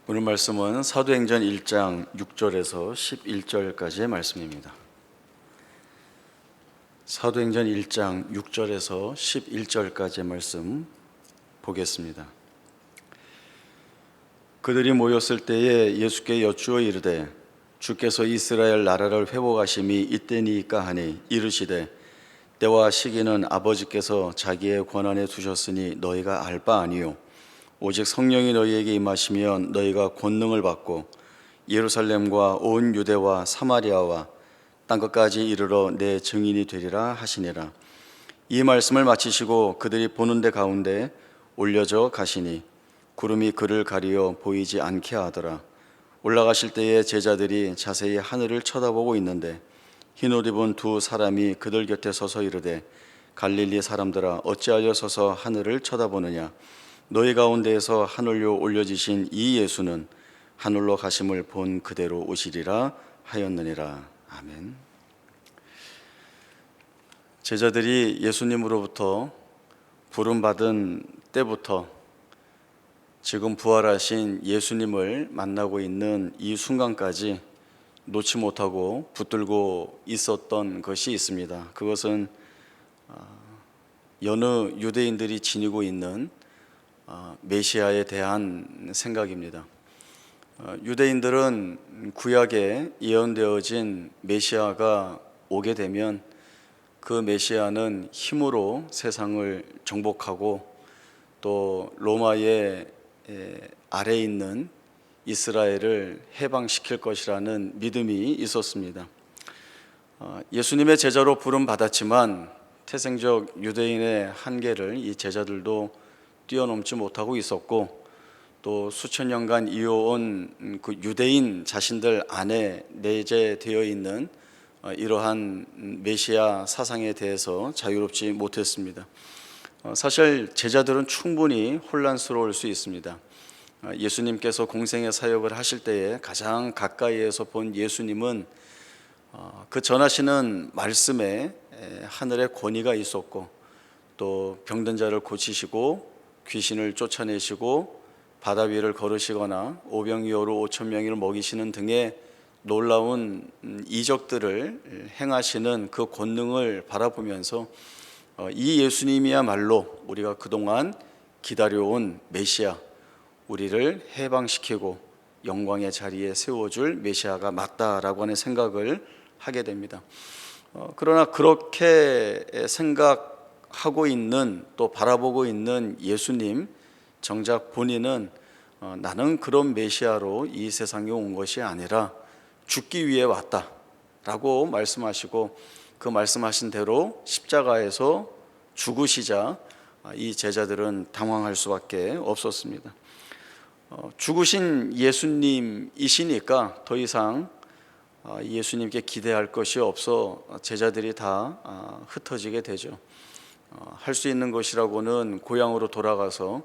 오늘 말씀은 사도행전 1장 6절에서 11절까지의 말씀입니다. 사도행전 1장 6절에서 11절까지의 말씀 보겠습니다. 그들이 모였을 때에 예수께 여쭈어 이르되 주께서 이스라엘 나라를 회복하심이 이때니까 하니 이르시되 때와 시기는 아버지께서 자기의 권한에 두셨으니 너희가 알 바 아니요 오직 성령이 너희에게 임하시면 너희가 권능을 받고 예루살렘과 온 유대와 사마리아와 땅끝까지 이르러 내 증인이 되리라 하시니라. 이 말씀을 마치시고 그들이 보는 데 가운데 올려져 가시니 구름이 그를 가리어 보이지 않게 하더라. 올라가실 때에 제자들이 자세히 하늘을 쳐다보고 있는데 흰옷 입은 두 사람이 그들 곁에 서서 이르되 갈릴리 사람들아 어찌하여 서서 하늘을 쳐다보느냐. 너희 가운데에서 하늘로 올려지신 이 예수는 하늘로 가심을 본 그대로 오시리라 하였느니라. 아멘. 제자들이 예수님으로부터 부름받은 때부터 지금 부활하신 예수님을 만나고 있는 이 순간까지 놓지 못하고 붙들고 있었던 것이 있습니다. 그것은 여느 유대인들이 지니고 있는 메시아에 대한 생각입니다. 유대인들은 구약에 예언되어진 메시아가 오게 되면 그 메시아는 힘으로 세상을 정복하고 또 로마의 아래에 있는 이스라엘을 해방시킬 것이라는 믿음이 있었습니다. 예수님의 제자로 부름받았지만 태생적 유대인의 한계를 이 제자들도 뛰어넘지 못하고 있었고 또 수천 년간 이어온 그 유대인 자신들 안에 내재되어 있는 이러한 메시아 사상에 대해서 자유롭지 못했습니다. 사실 제자들은 충분히 혼란스러울 수 있습니다. 예수님께서 공생의 사역을 하실 때에 가장 가까이에서 본 예수님은 그 전하시는 말씀에 하늘의 권위가 있었고 또 병든 자를 고치시고 귀신을 쫓아내시고 바다 위를 걸으시거나 오병이어로 5천 명을 먹이시는 등의 놀라운 이적들을 행하시는 그 권능을 바라보면서 이 예수님이야말로 우리가 그동안 기다려온 메시아, 우리를 해방시키고 영광의 자리에 세워줄 메시아가 맞다라고 하는 생각을 하게 됩니다. 그러나 그렇게 생각하고 있는 또 바라보고 있는 예수님, 정작 본인은 나는 그런 메시아로 이 세상에 온 것이 아니라 죽기 위해 왔다라고 말씀하시고 그 말씀하신 대로 십자가에서 죽으시자 이 제자들은 당황할 수밖에 없었습니다. 죽으신 예수님이시니까 더 이상 예수님께 기대할 것이 없어 제자들이 다 흩어지게 되죠. 할 수 있는 것이라고는 고향으로 돌아가서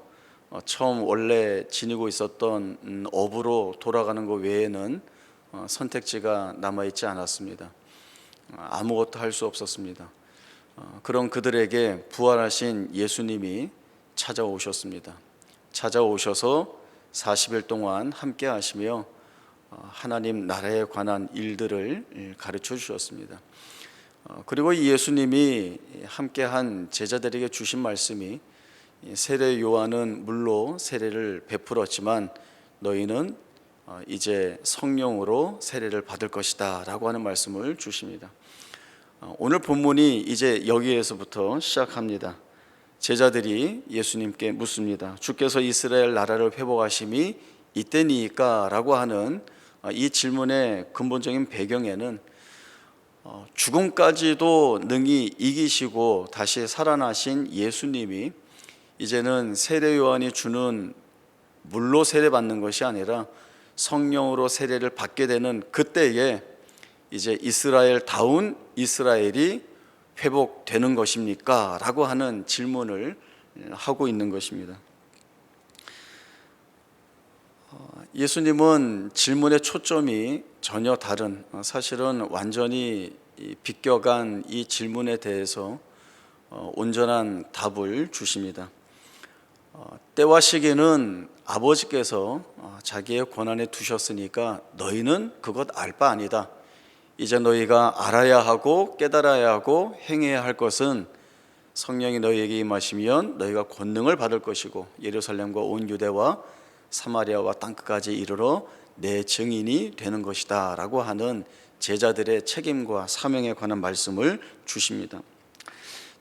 처음 원래 지니고 있었던 업으로 돌아가는 것 외에는 선택지가 남아있지 않았습니다. 아무것도 할 수 없었습니다. 그런 그들에게 부활하신 예수님이 찾아오셨습니다. 찾아오셔서 40일 동안 함께 하시며 하나님 나라에 관한 일들을 가르쳐 주셨습니다. 그리고 이 예수님이 함께한 제자들에게 주신 말씀이 세례 요한은 물로 세례를 베풀었지만 너희는 이제 성령으로 세례를 받을 것이다 라고 하는 말씀을 주십니다. 오늘 본문이 이제 여기에서부터 시작합니다. 제자들이 예수님께 묻습니다. 주께서 이스라엘 나라를 회복하심이 이때니까 라고 하는 이 질문의 근본적인 배경에는 죽음까지도 능히 이기시고 다시 살아나신 예수님이 이제는 세례 요한이 주는 물로 세례받는 것이 아니라 성령으로 세례를 받게 되는 그때에 이제 이스라엘다운 이스라엘이 회복되는 것입니까? 라고 하는 질문을 하고 있는 것입니다. 예수님은 질문의 초점이 전혀 다른, 사실은 완전히 비껴간 이 질문에 대해서 온전한 답을 주십니다. 때와 시기는 아버지께서 자기의 권한에 두셨으니까 너희는 그것 알 바 아니다. 이제 너희가 알아야 하고 깨달아야 하고 행해야 할 것은 성령이 너희에게 임하시면 너희가 권능을 받을 것이고 예루살렘과 온 유대와 사마리아와 땅끝까지 이르러 내 증인이 되는 것이다 라고 하는 제자들의 책임과 사명에 관한 말씀을 주십니다.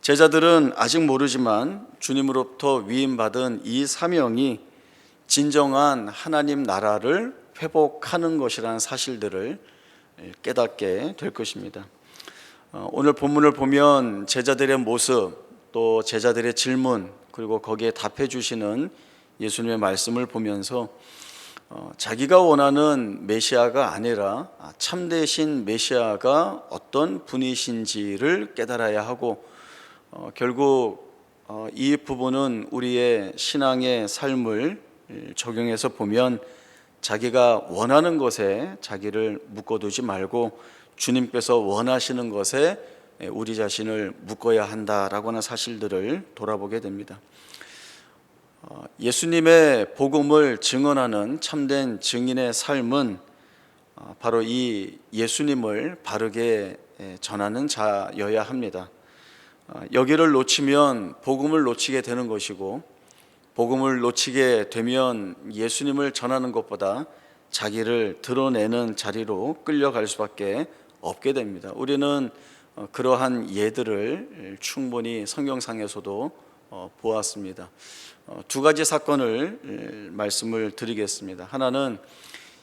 제자들은 아직 모르지만 주님으로부터 위임받은 이 사명이 진정한 하나님 나라를 회복하는 것이라는 사실들을 깨닫게 될 것입니다. 오늘 본문을 보면 제자들의 모습, 또 제자들의 질문, 그리고 거기에 답해 주시는 예수님의 말씀을 보면서 자기가 원하는 메시아가 아니라 참되신 메시아가 어떤 분이신지를 깨달아야 하고, 결국 이 부분은 우리의 신앙의 삶을 적용해서 보면 자기가 원하는 것에 자기를 묶어두지 말고 주님께서 원하시는 것에 우리 자신을 묶어야 한다라고 하는 사실들을 돌아보게 됩니다. 예수님의 복음을 증언하는 참된 증인의 삶은 바로 이 예수님을 바르게 전하는 자여야 합니다. 여기를 놓치면 복음을 놓치게 되는 것이고, 복음을 놓치게 되면 예수님을 전하는 것보다 자기를 드러내는 자리로 끌려갈 수밖에 없게 됩니다. 우리는 그러한 예들을 충분히 성경상에서도 보았습니다. 두 가지 사건을 말씀을 드리겠습니다. 하나는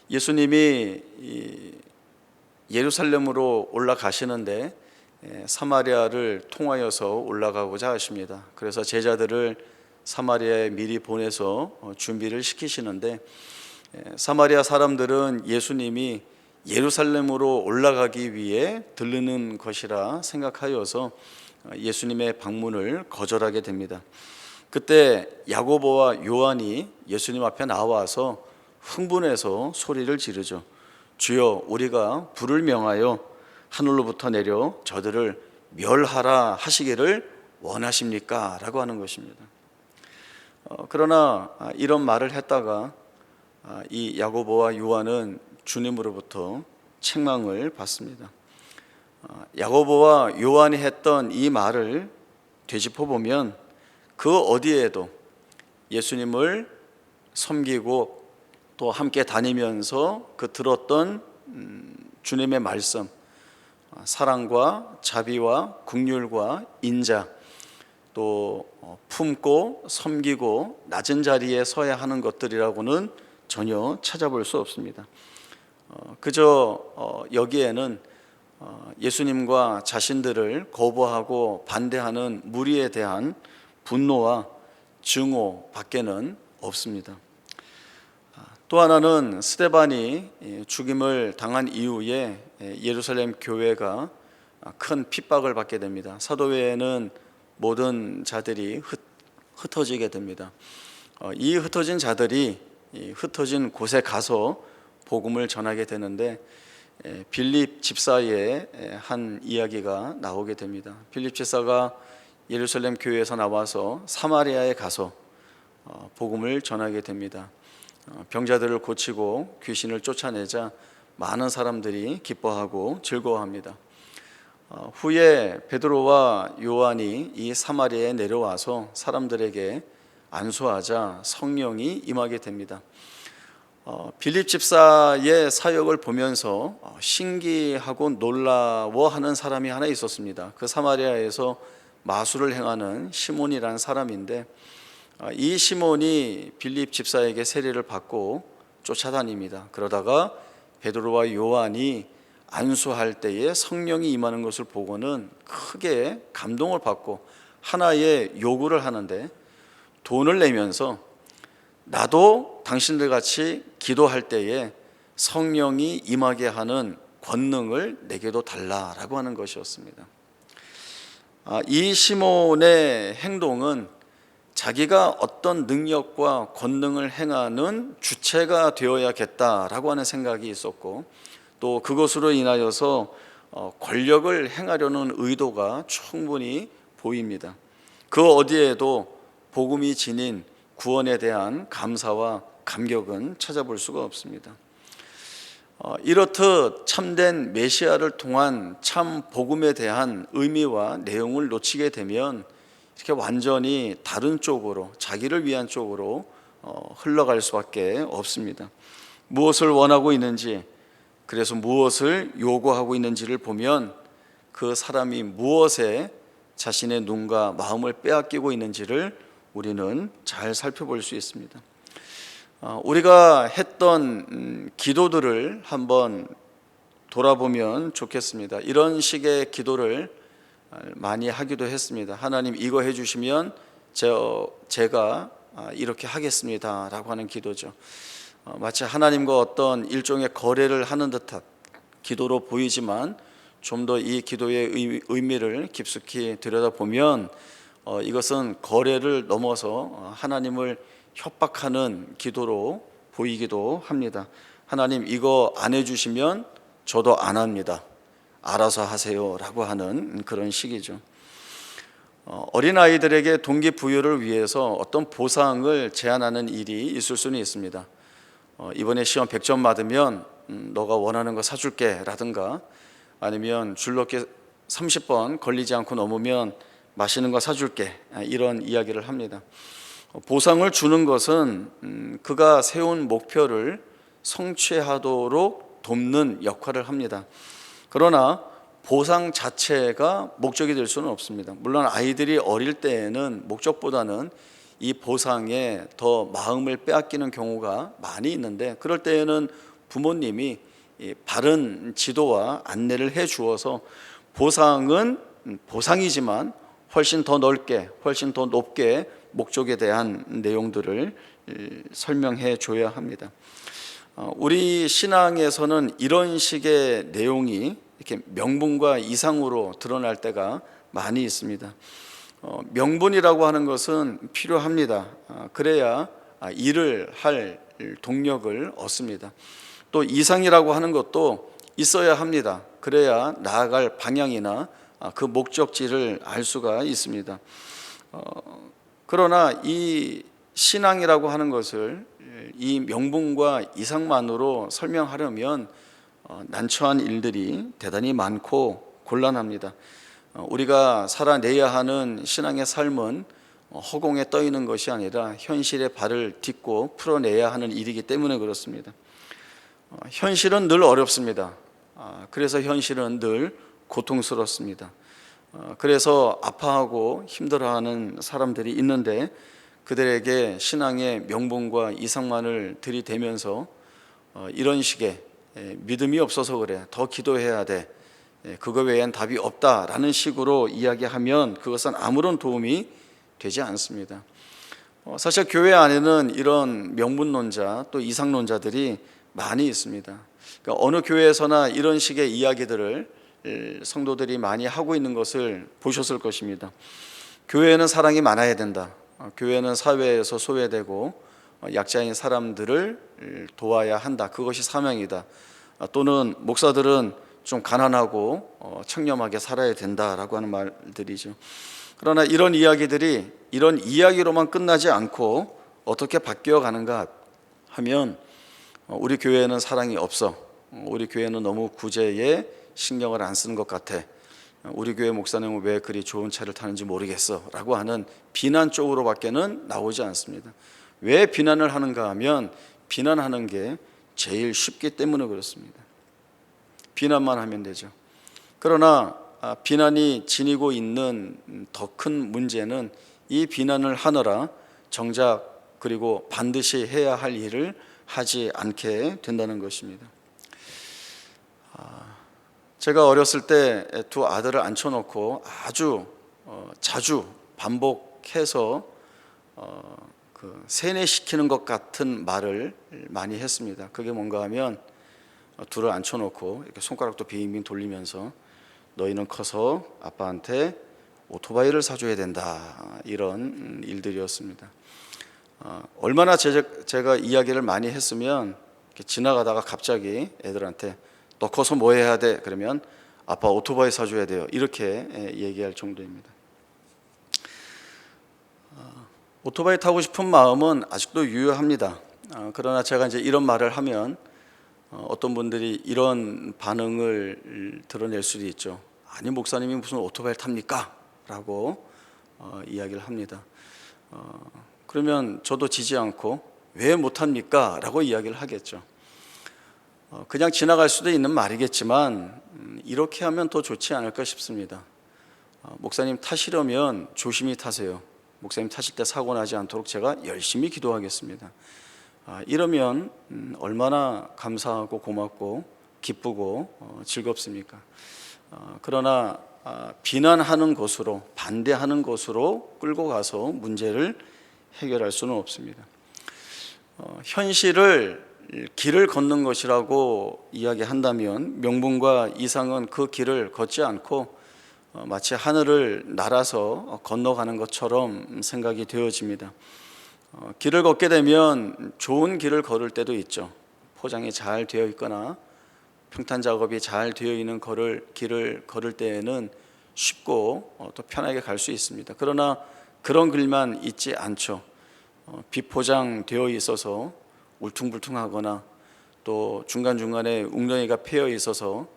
예수님이 예루살렘으로 올라가시는데 사마리아를 통하여서 올라가고자 하십니다. 그래서 제자들을 사마리아에 미리 보내서 준비를 시키시는데, 사마리아 사람들은 예수님이 예루살렘으로 올라가기 위해 들르는 것이라 생각하여서 예수님의 방문을 거절하게 됩니다. 그때 야고보와 요한이 예수님 앞에 나와서 흥분해서 소리를 지르죠. 주여, 우리가 불을 명하여 하늘로부터 내려 저들을 멸하라 하시기를 원하십니까? 라고 하는 것입니다. 그러나 이런 말을 했다가 이 야고보와 요한은 주님으로부터 책망을 받습니다. 야고보와 요한이 했던 이 말을 되짚어 보면 그 어디에도 예수님을 섬기고 또 함께 다니면서 그 들었던 주님의 말씀, 사랑과 자비와 긍휼과 인자, 또 품고 섬기고 낮은 자리에 서야 하는 것들이라고는 전혀 찾아볼 수 없습니다. 그저 여기에는 예수님과 자신들을 거부하고 반대하는 무리에 대한 분노와 증오 밖에는 없습니다. 또 하나는 스데반이 죽임을 당한 이후에 예루살렘 교회가 큰 핍박을 받게 됩니다. 사도회에는 모든 자들이 흩어지게 됩니다. 이 흩어진 자들이 흩어진 곳에 가서 복음을 전하게 되는데, 빌립 집사의 한 이야기가 나오게 됩니다. 빌립 집사가 예루살렘 교회에서 나와서 사마리아에 가서 복음을 전하게 됩니다. 병자들을 고치고 귀신을 쫓아내자 많은 사람들이 기뻐하고 즐거워합니다. 후에 베드로와 요한이 이 사마리아에 내려와서 사람들에게 안수하자 성령이 임하게 됩니다. 빌립 집사의 사역을 보면서 신기하고 놀라워하는 사람이 하나 있었습니다. 그 사마리아에서 마술을 행하는 시몬이라는 사람인데, 이 시몬이 빌립 집사에게 세례를 받고 쫓아다닙니다. 그러다가 베드로와 요한이 안수할 때에 성령이 임하는 것을 보고는 크게 감동을 받고 하나의 요구를 하는데, 돈을 내면서 나도 당신들 같이 기도할 때에 성령이 임하게 하는 권능을 내게도 달라라고 하는 것이었습니다. 이 시몬의 행동은 자기가 어떤 능력과 권능을 행하는 주체가 되어야겠다라고 하는 생각이 있었고, 또 그것으로 인하여서 권력을 행하려는 의도가 충분히 보입니다. 그 어디에도 복음이 지닌 구원에 대한 감사와 감격은 찾아볼 수가 없습니다. 이렇듯 참된 메시아를 통한 참 복음에 대한 의미와 내용을 놓치게 되면 이렇게 완전히 다른 쪽으로, 자기를 위한 쪽으로 흘러갈 수밖에 없습니다. 무엇을 원하고 있는지, 그래서 무엇을 요구하고 있는지를 보면 그 사람이 무엇에 자신의 눈과 마음을 빼앗기고 있는지를 우리는 잘 살펴볼 수 있습니다. 우리가 했던 기도들을 한번 돌아보면 좋겠습니다. 이런 식의 기도를 많이 하기도 했습니다. 하나님, 이거 해주시면 제가 이렇게 하겠습니다 라고 하는 기도죠. 마치 하나님과 어떤 일종의 거래를 하는 듯한 기도로 보이지만 좀 더 이 기도의 의미를 깊숙이 들여다보면 이것은 거래를 넘어서 하나님을 협박하는 기도로 보이기도 합니다. 하나님, 이거 안 해주시면 저도 안 합니다. 알아서 하세요 라고 하는 그런 식이죠. 어린아이들에게 동기부여를 위해서 어떤 보상을 제안하는 일이 있을 수는 있습니다. 이번에 시험 100점 받으면 너가 원하는 거 사줄게 라든가, 아니면 줄넘기 30번 걸리지 않고 넘으면 맛있는 거 사줄게, 이런 이야기를 합니다. 보상을 주는 것은 그가 세운 목표를 성취하도록 돕는 역할을 합니다. 그러나 보상 자체가 목적이 될 수는 없습니다. 물론 아이들이 어릴 때에는 목적보다는 이 보상에 더 마음을 빼앗기는 경우가 많이 있는데, 그럴 때에는 부모님이 바른 지도와 안내를 해 주어서 보상은 보상이지만 훨씬 더 넓게, 훨씬 더 높게 목적에 대한 내용들을 설명해 줘야 합니다. 우리 신앙에서는 이런 식의 내용이 이렇게 명분과 이상으로 드러날 때가 많이 있습니다. 명분이라고 하는 것은 필요합니다. 그래야 일을 할 동력을 얻습니다. 또 이상이라고 하는 것도 있어야 합니다. 그래야 나아갈 방향이나 그 목적지를 알 수가 있습니다. 그러나 이 신앙이라고 하는 것을 이 명분과 이상만으로 설명하려면 난처한 일들이 대단히 많고 곤란합니다. 우리가 살아내야 하는 신앙의 삶은 허공에 떠 있는 것이 아니라 현실에 발을 딛고 풀어내야 하는 일이기 때문에 그렇습니다. 현실은 늘 어렵습니다. 그래서 현실은 늘 고통스럽습니다. 그래서 아파하고 힘들어하는 사람들이 있는데, 그들에게 신앙의 명분과 이상만을 들이대면서 이런 식의 믿음이 없어서 그래, 더 기도해야 돼, 그거 외엔 답이 없다라는 식으로 이야기하면 그것은 아무런 도움이 되지 않습니다. 사실 교회 안에는 이런 명분론자 또 이상론자들이 많이 있습니다. 그러니까 어느 교회에서나 이런 식의 이야기들을 성도들이 많이 하고 있는 것을 보셨을 것입니다. 교회에는 사랑이 많아야 된다. 교회는 사회에서 소외되고 약자인 사람들을 도와야 한다. 그것이 사명이다. 또는 목사들은 좀 가난하고 청렴하게 살아야 된다라고 하는 말들이죠. 그러나 이런 이야기들이 이런 이야기로만 끝나지 않고 어떻게 바뀌어 가는가 하면, 우리 교회에는 사랑이 없어, 우리 교회는 너무 구제에 신경을 안 쓰는 것 같아, 우리 교회 목사님은 왜 그리 좋은 차를 타는지 모르겠어 라고 하는 비난 쪽으로밖에는 나오지 않습니다. 왜 비난을 하는가 하면, 비난하는 게 제일 쉽기 때문에 그렇습니다. 비난만 하면 되죠. 그러나 비난이 지니고 있는 더 큰 문제는 이 비난을 하느라 정작 그리고 반드시 해야 할 일을 하지 않게 된다는 것입니다. 제가 어렸을 때 두 아들을 앉혀놓고 아주 자주 반복해서 세뇌시키는 것 같은 말을 많이 했습니다. 그게 뭔가 하면, 둘을 앉혀놓고 이렇게 손가락도 빙빙 돌리면서 너희는 커서 아빠한테 오토바이를 사줘야 된다, 이런 일들이었습니다. 얼마나 제가 이야기를 많이 했으면 지나가다가 갑자기 애들한테 너 커서 뭐 해야 돼? 그러면 아빠 오토바이 사줘야 돼요, 이렇게 얘기할 정도입니다. 오토바이 타고 싶은 마음은 아직도 유효합니다. 그러나 제가 이제 이런 말을 하면 어떤 분들이 이런 반응을 드러낼 수도 있죠. 아니, 목사님이 무슨 오토바이를 탑니까? 라고 이야기를 합니다. 그러면 저도 지지 않고 왜 못합니까? 라고 이야기를 하겠죠. 그냥 지나갈 수도 있는 말이겠지만 이렇게 하면 더 좋지 않을까 싶습니다. 목사님 타시려면 조심히 타세요. 목사님 타실 때 사고 나지 않도록 제가 열심히 기도하겠습니다. 이러면 얼마나 감사하고 고맙고 기쁘고 즐겁습니까? 그러나 비난하는 것으로, 반대하는 것으로 끌고 가서 문제를 해결할 수는 없습니다. 현실을 길을 걷는 것이라고 이야기한다면 명분과 이상은 그 길을 걷지 않고 마치 하늘을 날아서 건너가는 것처럼 생각이 되어집니다. 길을 걷게 되면 좋은 길을 걸을 때도 있죠. 포장이 잘 되어 있거나 평탄 작업이 잘 되어 있는 길을 걸을 때에는 쉽고 또 편하게 갈 수 있습니다. 그러나 그런 길만 있지 않죠. 비포장되어 있어서 울퉁불퉁하거나 또 중간중간에 웅덩이가 패여 있어서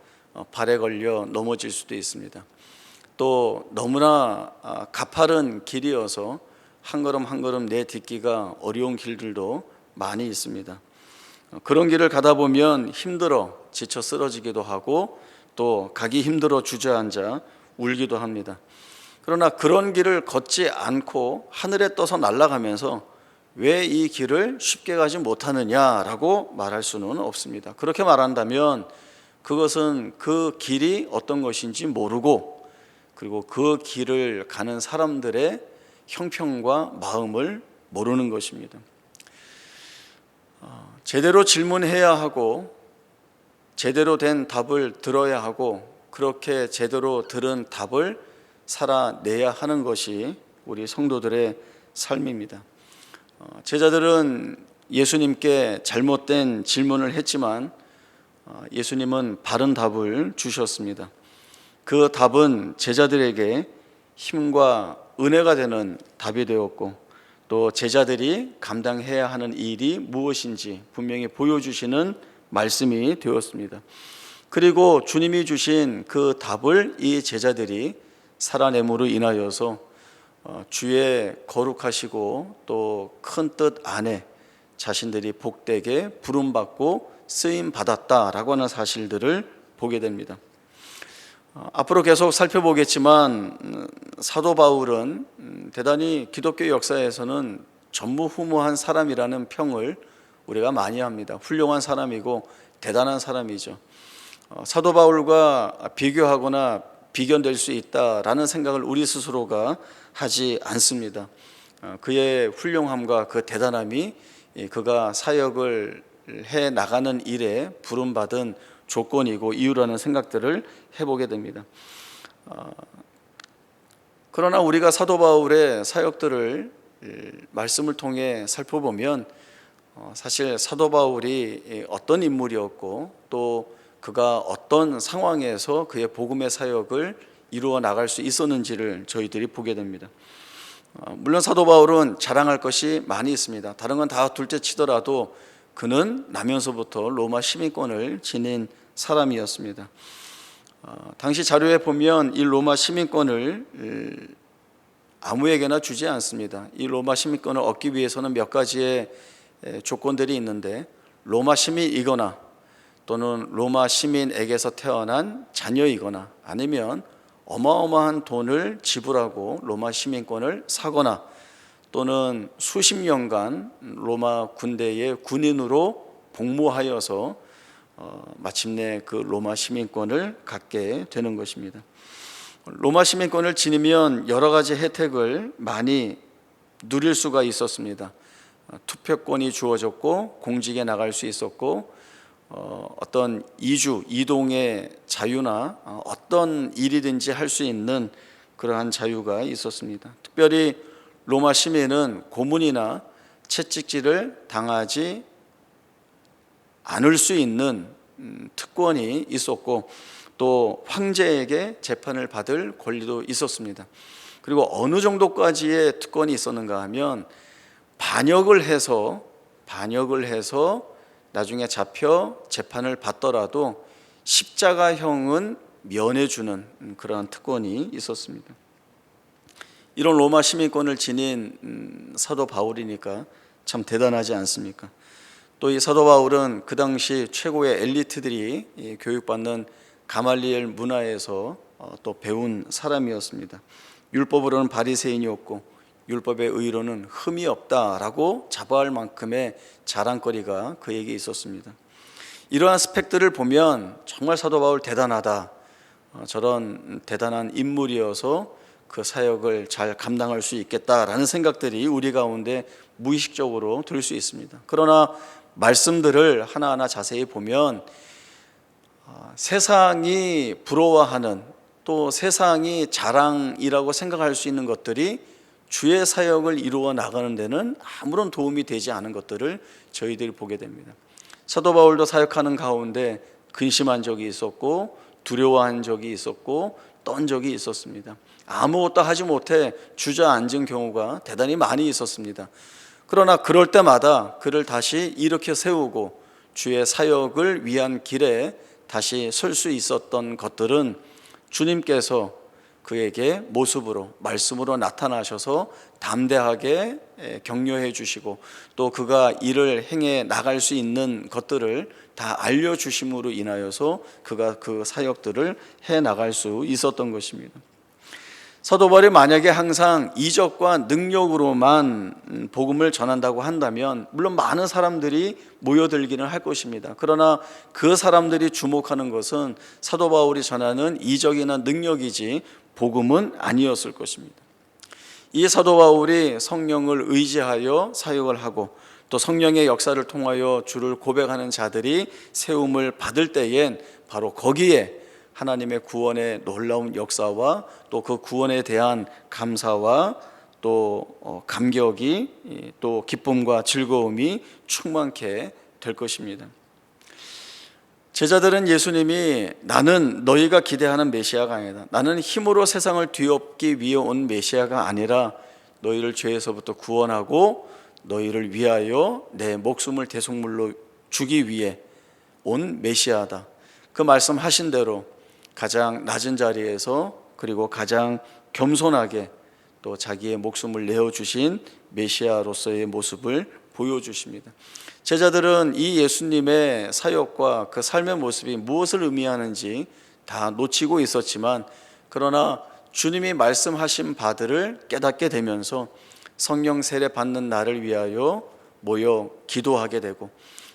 발에 걸려 넘어질 수도 있습니다. 또 너무나 가파른 길이어서 한 걸음 한 걸음 내딛기가 어려운 길들도 많이 있습니다. 그런 길을 가다 보면 힘들어 지쳐 쓰러지기도 하고 또 가기 힘들어 주저앉아 울기도 합니다. 그러나 그런 길을 걷지 않고 하늘에 떠서 날아가면서 왜 이 길을 쉽게 가지 못하느냐라고 말할 수는 없습니다. 그렇게 말한다면 그것은 그 길이 어떤 것인지 모르고 그리고 그 길을 가는 사람들의 형편과 마음을 모르는 것입니다. 제대로 질문해야 하고 제대로 된 답을 들어야 하고 그렇게 제대로 들은 답을 살아내야 하는 것이 우리 성도들의 삶입니다. 제자들은 예수님께 잘못된 질문을 했지만 예수님은 바른 답을 주셨습니다. 그 답은 제자들에게 힘과 은혜가 되는 답이 되었고 또 제자들이 감당해야 하는 일이 무엇인지 분명히 보여주시는 말씀이 되었습니다. 그리고 주님이 주신 그 답을 이 제자들이 살아냄으로 인하여서 주의 거룩하시고 또 큰 뜻 안에 자신들이 복되게 부름받고 쓰임받았다라고 하는 사실들을 보게 됩니다. 앞으로 계속 살펴보겠지만 사도 바울은 대단히 기독교 역사에서는 전무후무한 사람이라는 평을 우리가 많이 합니다. 훌륭한 사람이고 대단한 사람이죠. 사도 바울과 비교하거나 비견될 수 있다라는 생각을 우리 스스로가 하지 않습니다. 그의 훌륭함과 그 대단함이 그가 사역을 해 나가는 일에 부름받은 조건이고 이유라는 생각들을 해보게 됩니다. 그러나 우리가 사도 바울의 사역들을 말씀을 통해 살펴보면 사실 사도 바울이 어떤 인물이었고 또 그가 어떤 상황에서 그의 복음의 사역을 이루어 나갈 수 있었는지를 저희들이 보게 됩니다. 물론 사도 바울은 자랑할 것이 많이 있습니다. 다른 건 다 둘째 치더라도 그는 나면서부터 로마 시민권을 지닌 사람이었습니다. 당시 자료에 보면 이 로마 시민권을 아무에게나 주지 않습니다. 이 로마 시민권을 얻기 위해서는 몇 가지의 조건들이 있는데 로마 시민이거나 또는 로마 시민에게서 태어난 자녀이거나 아니면 어마어마한 돈을 지불하고 로마 시민권을 사거나 또는 수십 년간 로마 군대의 군인으로 복무하여서 마침내 그 로마 시민권을 갖게 되는 것입니다. 로마 시민권을 지니면 여러 가지 혜택을 많이 누릴 수가 있었습니다. 투표권이 주어졌고 공직에 나갈 수 있었고 어떤 이동의 자유나 어떤 일이든지 할 수 있는 그러한 자유가 있었습니다. 특별히 로마 시민은 고문이나 채찍질을 당하지 않을 수 있는 특권이 있었고 또 황제에게 재판을 받을 권리도 있었습니다. 그리고 어느 정도까지의 특권이 있었는가 하면 반역을 해서 반역을 해서 나중에 잡혀 재판을 받더라도 십자가형은 면해주는 그러한 특권이 있었습니다. 이런 로마 시민권을 지닌 사도 바울이니까 참 대단하지 않습니까? 또 이 사도 바울은 그 당시 최고의 엘리트들이 교육받는 가말리엘 문화에서 또 배운 사람이었습니다. 율법으로는 바리새인이었고 율법의 의로는 흠이 없다라고 자부할 만큼의 자랑거리가 그에게 있었습니다. 이러한 스펙들을 보면 정말 사도 바울 대단하다, 저런 대단한 인물이어서 그 사역을 잘 감당할 수 있겠다라는 생각들이 우리 가운데 무의식적으로 들 수 있습니다. 그러나 말씀들을 하나하나 자세히 보면 세상이 부러워하는, 또 세상이 자랑이라고 생각할 수 있는 것들이 주의 사역을 이루어 나가는 데는 아무런 도움이 되지 않은 것들을 저희들이 보게 됩니다. 사도 바울도 사역하는 가운데 근심한 적이 있었고 두려워한 적이 있었고 떤 적이 있었습니다. 아무것도 하지 못해 주저앉은 경우가 대단히 많이 있었습니다. 그러나 그럴 때마다 그를 다시 일으켜 세우고 주의 사역을 위한 길에 다시 설 수 있었던 것들은 주님께서 그에게 모습으로, 말씀으로 나타나셔서 담대하게 격려해 주시고 또 그가 일을 행해 나갈 수 있는 것들을 다 알려주심으로 인하여서 그가 그 사역들을 해 나갈 수 있었던 것입니다. 사도 바울이 만약에 항상 이적과 능력으로만 복음을 전한다고 한다면 물론 많은 사람들이 모여들기는 할 것입니다. 그러나 그 사람들이 주목하는 것은 사도 바울이 전하는 이적이나 능력이지 복음은 아니었을 것입니다. 이 사도 바울이 성령을 의지하여 사역을 하고 또 성령의 역사를 통하여 주를 고백하는 자들이 세움을 받을 때엔 바로 거기에 하나님의 구원의 놀라운 역사와 또 그 구원에 대한 감사와 또 감격이 또 기쁨과 즐거움이 충만케 될 것입니다. 제자들은 예수님이 나는 너희가 기대하는 메시아가 아니다, 나는 힘으로 세상을 뒤엎기 위해 온 메시아가 아니라 너희를 죄에서부터 구원하고 너희를 위하여 내 목숨을 대속물로 주기 위해 온 메시아다, 그 말씀하신 대로 가장 낮은 자리에서 그리고 가장 겸손하게 또 자기의 목숨을 내어주신 메시아로서의 모습을 보여주십니다. 제자들은 이 예수님의 사역과 그 삶의 모습이 무엇을 의미하는지 다 놓치고 있었지만 그러나 주님이 말씀하신 바들을 깨닫게 되면서 성령 세례 받는 날을 위하여 모여 기도하게 되고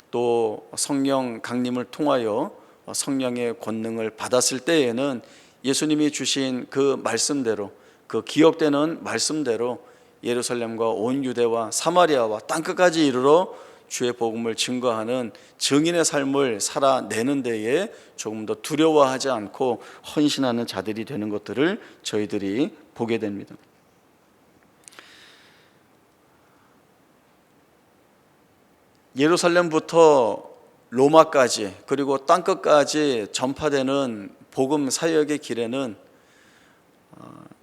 또 성령 강림을 통하여 성령의 권능을 받았을 때에는 예수님이 주신 그 말씀대로, 그 기억되는 말씀대로 예루살렘과 온 유대와 사마리아와 땅끝까지 이르러 주의 복음을 증거하는 증인의 삶을 살아내는 데에 조금 더 두려워하지 않고 헌신하는 자들이 되는 것들을 저희들이 보게 됩니다. 예루살렘부터 로마까지 그리고 땅끝까지 전파되는 복음 사역의 길에는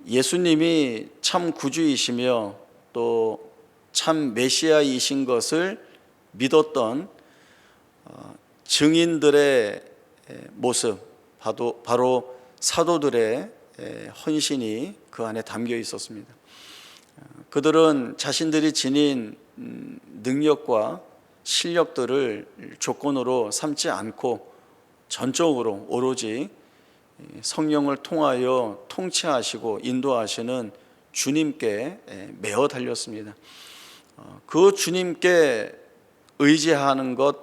예수님이 참 구주이시며 또 참 메시아이신 것을 믿었던 증인들의 모습, 바로 사도들의 헌신이 그 안에 담겨 있었습니다. 그들은 자신들이 지닌 능력과 실력들을 조건으로 삼지 않고 전적으로 오로지 성령을 통하여 통치하시고 인도하시는 주님께 매어 달렸습니다. 그 주님께 의지하는 것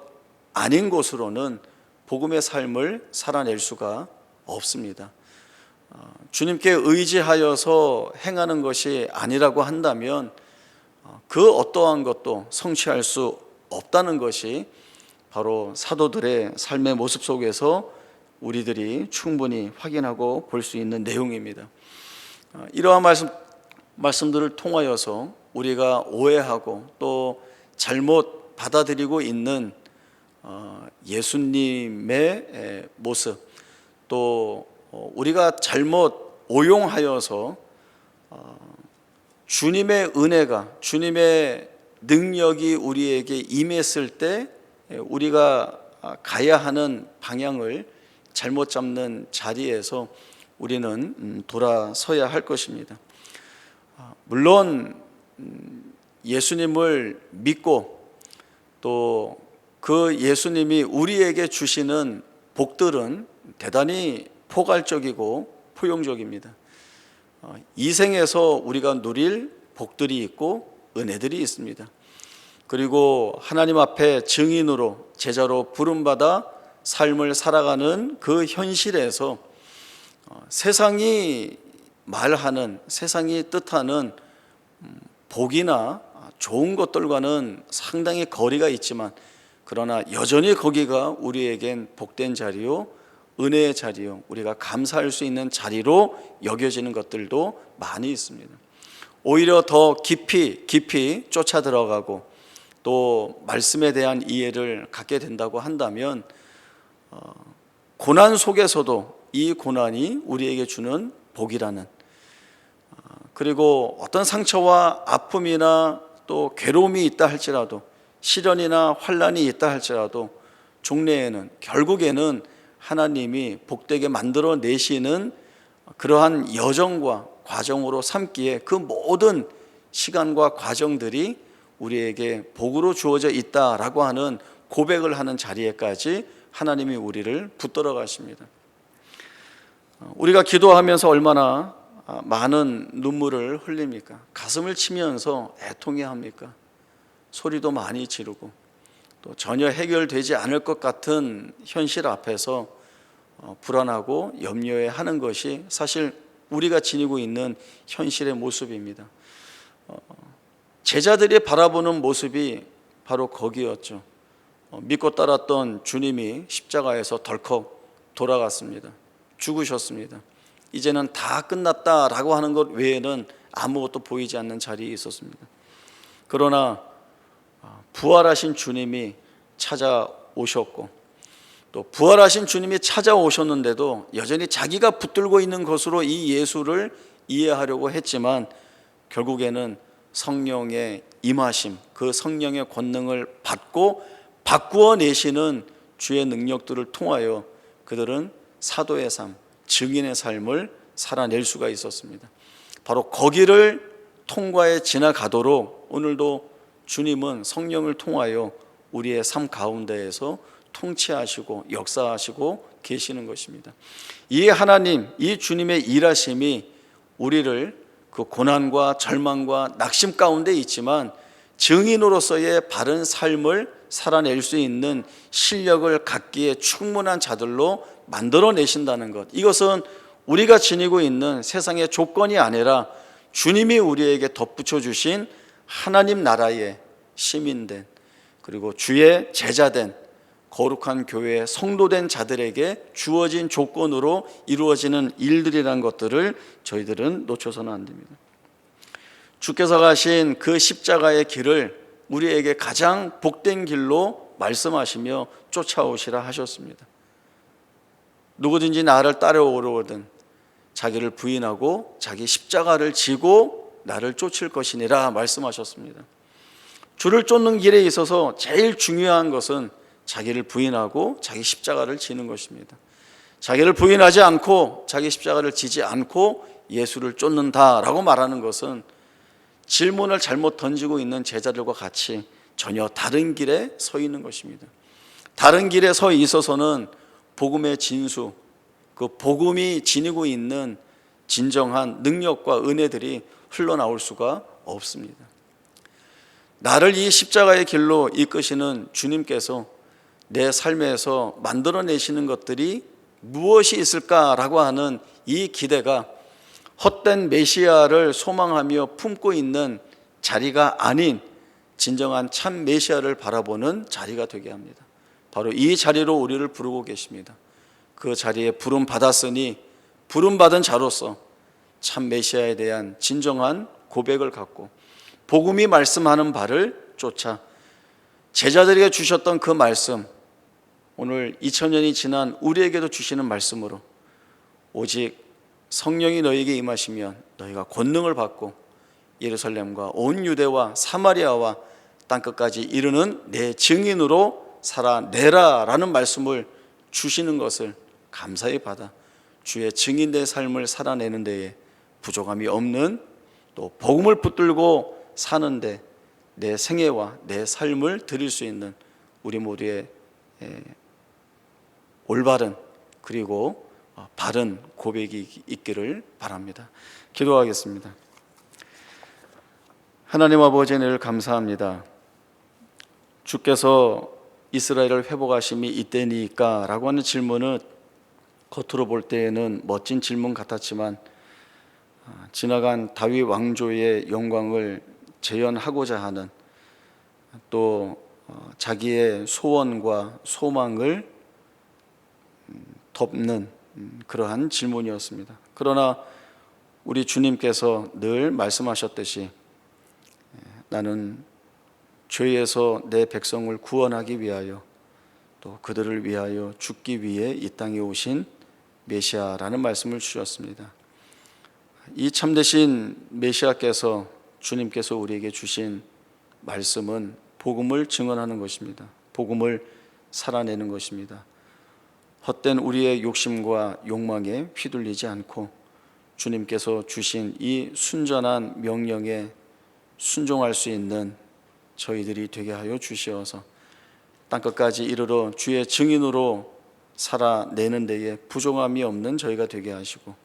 아닌 곳으로는 복음의 삶을 살아낼 수가 없습니다. 주님께 의지하여서 행하는 것이 아니라고 한다면 그 어떠한 것도 성취할 수 없다는 것이 바로 사도들의 삶의 모습 속에서 우리들이 충분히 확인하고 볼 수 있는 내용입니다. 이러한 말씀들을 통하여서 우리가 오해하고 또 잘못 받아들이고 있는 예수님의 모습, 또 우리가 잘못 오용하여서 주님의 은혜가, 주님의 능력이 우리에게 임했을 때 우리가 가야 하는 방향을 잘못 잡는 자리에서 우리는 돌아서야 할 것입니다. 물론 예수님을 믿고 또 그 예수님이 우리에게 주시는 복들은 대단히 포괄적이고 포용적입니다. 이 생에서 우리가 누릴 복들이 있고 은혜들이 있습니다. 그리고 하나님 앞에 증인으로 제자로 부름받아 삶을 살아가는 그 현실에서 세상이 말하는, 세상이 뜻하는 복이나 좋은 것들과는 상당히 거리가 있지만, 그러나 여전히 거기가 우리에겐 복된 자리요, 은혜의 자리요, 우리가 감사할 수 있는 자리로 여겨지는 것들도 많이 있습니다. 오히려 더 깊이 쫓아 들어가고 또 말씀에 대한 이해를 갖게 된다고 한다면 고난 속에서도 이 고난이 우리에게 주는 복이라는, 그리고 어떤 상처와 아픔이나 또 괴로움이 있다 할지라도, 시련이나 환난이 있다 할지라도 종래에는 결국에는 하나님이 복되게 만들어 내시는 그러한 여정과 과정으로 삼기에 그 모든 시간과 과정들이 우리에게 복으로 주어져 있다라고 하는 고백을 하는 자리에까지 하나님이 우리를 붙들어 가십니다. 우리가 기도하면서 얼마나 많은 눈물을 흘립니까? 가슴을 치면서 애통해합니까? 소리도 많이 지르고 또 전혀 해결되지 않을 것 같은 현실 앞에서 불안하고 염려해하는 것이 사실 우리가 지니고 있는 현실의 모습입니다. 제자들이 바라보는 모습이 바로 거기였죠. 믿고 따랐던 주님이 십자가에서 덜컥 돌아갔습니다. 죽으셨습니다. 이제는 다 끝났다라고 하는 것 외에는 아무것도 보이지 않는 자리에 있었습니다. 그러나 부활하신 주님이 찾아오셨고, 또 부활하신 주님이 찾아오셨는데도 여전히 자기가 붙들고 있는 것으로 이 예수를 이해하려고 했지만 결국에는 성령의 임하심, 그 성령의 권능을 받고 바꾸어 내시는 주의 능력들을 통하여 그들은 사도의 삶, 증인의 삶을 살아낼 수가 있었습니다. 바로 거기를 통과해 지나가도록 오늘도 주님은 성령을 통하여 우리의 삶 가운데에서 통치하시고 역사하시고 계시는 것입니다. 이 하나님, 이 주님의 일하심이 우리를 그 고난과 절망과 낙심 가운데 있지만 증인으로서의 바른 삶을 살아낼 수 있는 실력을 갖기에 충분한 자들로 만들어내신다는 것, 이것은 우리가 지니고 있는 세상의 조건이 아니라 주님이 우리에게 덧붙여 주신 하나님 나라의 시민된, 그리고 주의 제자된, 거룩한 교회의 성도된 자들에게 주어진 조건으로 이루어지는 일들이라는 것들을 저희들은 놓쳐서는 안 됩니다. 주께서 가신 그 십자가의 길을 우리에게 가장 복된 길로 말씀하시며 쫓아오시라 하셨습니다. 누구든지 나를 따라오려거든 자기를 부인하고 자기 십자가를 지고 나를 쫓을 것이니라 말씀하셨습니다. 주를 쫓는 길에 있어서 제일 중요한 것은 자기를 부인하고 자기 십자가를 지는 것입니다. 자기를 부인하지 않고 자기 십자가를 지지 않고 예수를 쫓는다라고 말하는 것은 질문을 잘못 던지고 있는 제자들과 같이 전혀 다른 길에 서 있는 것입니다. 다른 길에 서 있어서는 복음의 진수, 그 복음이 지니고 있는 진정한 능력과 은혜들이 흘러나올 수가 없습니다. 나를 이 십자가의 길로 이끄시는 주님께서 내 삶에서 만들어내시는 것들이 무엇이 있을까라고 하는 이 기대가 헛된 메시아를 소망하며 품고 있는 자리가 아닌 진정한 참 메시아를 바라보는 자리가 되게 합니다. 바로 이 자리로 우리를 부르고 계십니다. 그 자리에 부름 받았으니 부름 받은 자로서 참 메시아에 대한 진정한 고백을 갖고 복음이 말씀하는 바를 쫓아 제자들에게 주셨던 그 말씀, 오늘 2000년이 지난 우리에게도 주시는 말씀으로 오직 성령이 너희에게 임하시면 너희가 권능을 받고 예루살렘과 온 유대와 사마리아와 땅끝까지 이르는 내 증인으로 살아내라라는 말씀을 주시는 것을 감사히 받아 주의 증인된 삶을 살아내는 데에 부족함이 없는, 또 복음을 붙들고 사는데 내 생애와 내 삶을 드릴 수 있는 우리 모두의 올바른 그리고 바른 고백이 있기를 바랍니다. 기도하겠습니다. 하나님 아버지, 늘 감사합니다. 주께서 이스라엘을 회복하심이 이때니까 라고 하는 질문은 겉으로 볼 때에는 멋진 질문 같았지만 지나간 다윗 왕조의 영광을 재현하고자 하는, 또 자기의 소원과 소망을 덮는 그러한 질문이었습니다. 그러나 우리 주님께서 늘 말씀하셨듯이 나는 죄에서 내 백성을 구원하기 위하여, 또 그들을 위하여 죽기 위해 이 땅에 오신 메시아라는 말씀을 주셨습니다. 이 참되신 메시아께서, 주님께서 우리에게 주신 말씀은 복음을 증언하는 것입니다. 복음을 살아내는 것입니다. 헛된 우리의 욕심과 욕망에 휘둘리지 않고 주님께서 주신 이 순전한 명령에 순종할 수 있는 저희들이 되게 하여 주시어서 땅끝까지 이르러 주의 증인으로 살아내는 데에 부족함이 없는 저희가 되게 하시고,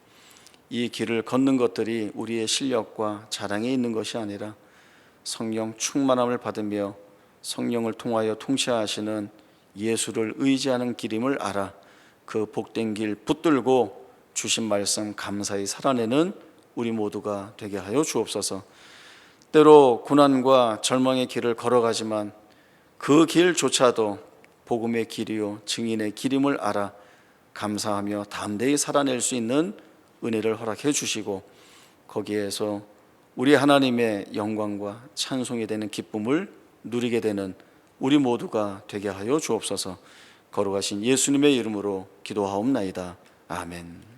이 길을 걷는 것들이 우리의 실력과 자랑에 있는 것이 아니라 성령 충만함을 받으며 성령을 통하여 통치하시는 예수를 의지하는 길임을 알아 그 복된 길 붙들고 주신 말씀 감사히 살아내는 우리 모두가 되게 하여 주옵소서. 때로 고난과 절망의 길을 걸어가지만 그 길조차도 복음의 길이요 증인의 길임을 알아 감사하며 담대히 살아낼 수 있는 은혜를 허락해 주시고, 거기에서 우리 하나님의 영광과 찬송이 되는 기쁨을 누리게 되는 우리 모두가 되게 하여 주옵소서. 거룩하신 예수님의 이름으로 기도하옵나이다. 아멘.